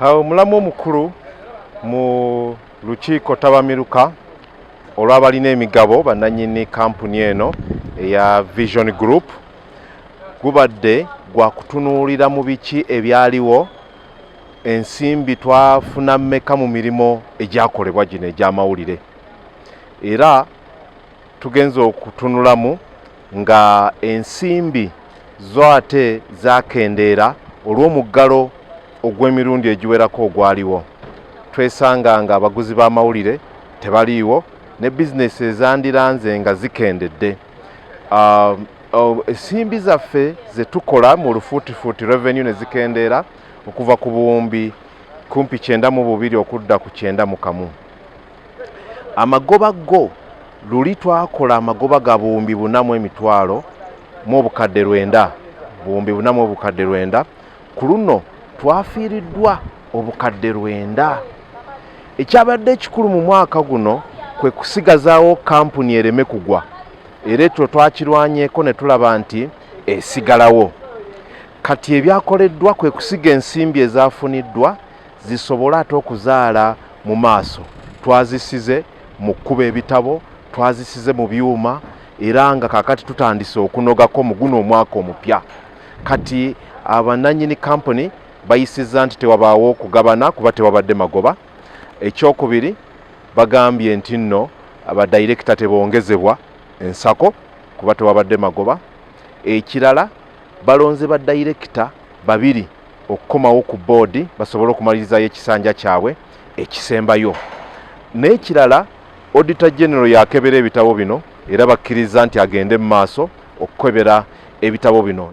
Omulamu omukulu mu lukiiko tabamiruka olw'abalina emigabo bannannyini kampuni eno eya Vision Group gubadde gwa kutunuulira mu biki ebyaliwo, ensimbi twafuna mmeka mu mirimo egyakolebwa gino egy'amawulire, era tugenze okutunulamu nga ensimbi zo ate zakendeera olw'omuggalo ogw'emirundi egiwerako ogwaliwo. Twesanga nga abaguzi b'amawulire tebaliiwo ne bizinesi ezandiranze nga zikendedde. Ensimbi zaffe ze tukola mu lufuutifuuti revenue ne zikendeera okuva ku buwumbi kumpi 92 okudda ku 91. Amagoba go luli twakola amagoba ga buwumbi 4,000 mu obukadde 900, buwumbi 4 mu obukadde 900. Ku luno twafiiriddwa obukadde 900. Ekyabadde ekikulu mu mwaka guno kwe kusigazaawo kampuni ereme kugwa, era ekyo twakirwanyeeko ne tulaba nti esigalawo. Kati ebyakoleddwa kwe kusiga ensimbi ezafuniddwa zisobole ate okuzaala mu maaso. Twazisize mu kkuba ebitabo, twazisize mu byuma, era nga kakati tutandise okunogako mu guno omwaka omupya. Kati abannannyini kampuni bayisizza nti tewabaawo kugabana kuba tewabadde magoba. Ekyokubiri bagambye nti nno abadirekita tebongezebwa ensako kuba tewabadde magoba. Ekirala balonze badirekita 2 okukomawo ku boodi basobole okumalirizayo ekisanja kyabwe ekisembayo. N'ekirala Auditor General yakebera ebitabo bino era bakkiriza nti agende mu maaso okukebera ebitabo bino.